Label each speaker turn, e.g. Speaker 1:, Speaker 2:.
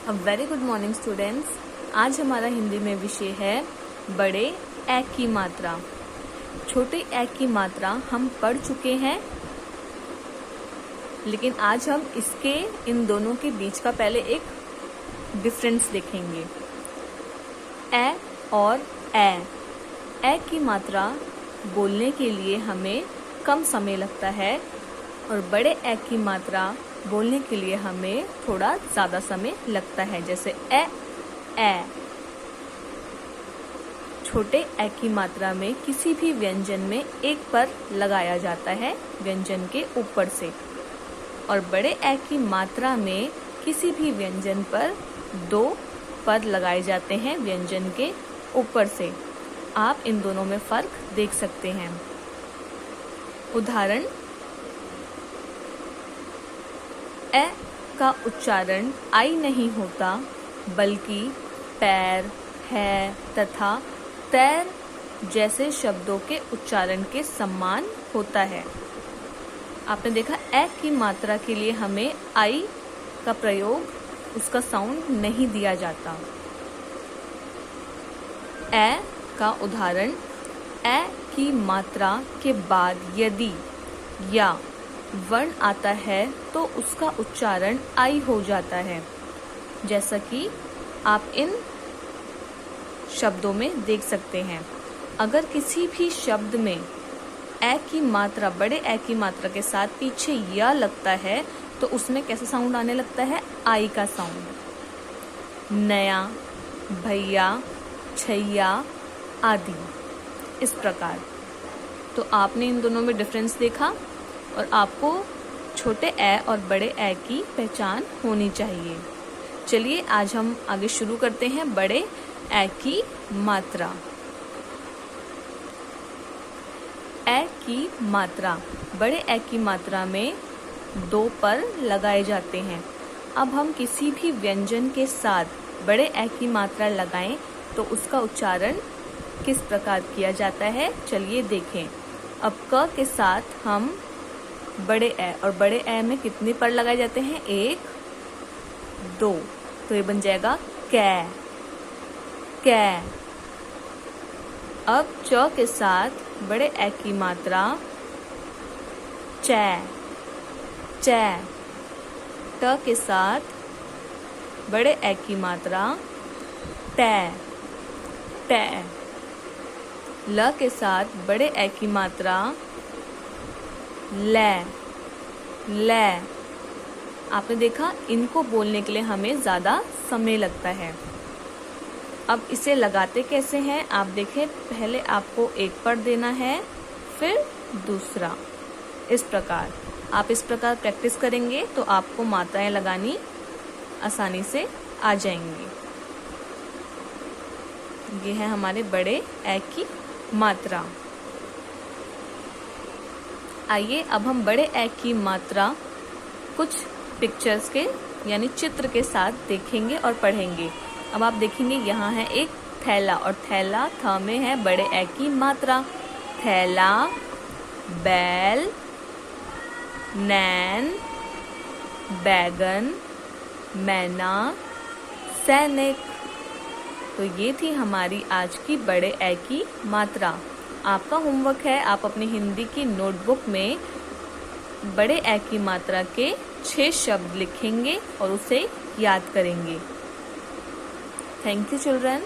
Speaker 1: A very good morning students. आज हमारा हिंदी में विषय है बड़े ए की मात्रा। छोटे ए की मात्रा हम पढ़ चुके हैं, लेकिन आज हम इसके इन दोनों के बीच का पहले एक डिफरेंस देखेंगे। ए और ए की मात्रा बोलने के लिए हमें कम समय लगता है और बड़े ए की मात्रा बोलने के लिए हमें थोड़ा ज़्यादा समय लगता है। जैसे ए। छोटे ए की मात्रा में किसी भी व्यंजन में एक पर लगाया जाता है व्यंजन के ऊपर से, और बड़े ए की मात्रा में किसी भी व्यंजन पर दो पर लगाए जाते हैं व्यंजन के ऊपर से। आप इन दोनों में फर्क देख सकते हैं। उदाहरण, ए का उच्चारण आई नहीं होता, बल्कि पैर, है तथा तैर जैसे शब्दों के उच्चारण के समान होता है। आपने देखा ए की मात्रा के लिए हमें आई का प्रयोग, उसका साउंड नहीं दिया जाता। ए का उदाहरण, ए की मात्रा के बाद यदि या वर्ण आता है तो उसका उच्चारण आई हो जाता है, जैसा कि आप इन शब्दों में देख सकते हैं। अगर किसी भी शब्द में ए की मात्रा, बड़े ए की मात्रा के साथ पीछे या लगता है तो उसमें कैसा साउंड आने लगता है? आई का साउंड। नया, भैया, छैया आदि, इस प्रकार। तो आपने इन दोनों में डिफरेंस देखा और आपको छोटे ए और बड़े ए की पहचान होनी चाहिए। चलिए आज हम आगे शुरू करते हैं बड़े ए की मात्रा। ए की मात्रा, बड़े ए की मात्रा में दो पर लगाए जाते हैं। अब हम किसी भी व्यंजन के साथ बड़े ए की मात्रा लगाएं तो उसका उच्चारण किस प्रकार किया जाता है, चलिए देखें। अब क के साथ हम बड़े ए, और बड़े ए में कितने पर लगाए जाते हैं? एक, दो, तो ये बन जाएगा कै। अब च के साथ बड़े ए की मात्रा चै। ट के साथ बड़े ए की मात्रा टै। ल के साथ बड़े ए की मात्रा लै। आपने देखा, इनको बोलने के लिए हमें ज़्यादा समय लगता है। अब इसे लगाते कैसे हैं आप देखें। पहले आपको एक पर देना है, फिर दूसरा, इस प्रकार। आप इस प्रकार प्रैक्टिस करेंगे तो आपको मात्राएं लगानी आसानी से आ जाएंगी। ये है हमारे बड़े ए की मात्रा। आइए अब हम बड़े ए की मात्रा कुछ पिक्चर्स के यानी चित्र के साथ देखेंगे और पढ़ेंगे। अब आप देखेंगे यहाँ है एक थैला, और थैला थ में है बड़े ए की मात्रा। थैला, बैल, नैन, बैगन, मैना, सैनिक। तो ये थी हमारी आज की बड़े ए की मात्रा। आपका होमवर्क है, आप अपनी हिंदी की नोटबुक में बड़े ए की मात्रा के 6 शब्द लिखेंगे और उसे याद करेंगे। Thank you children.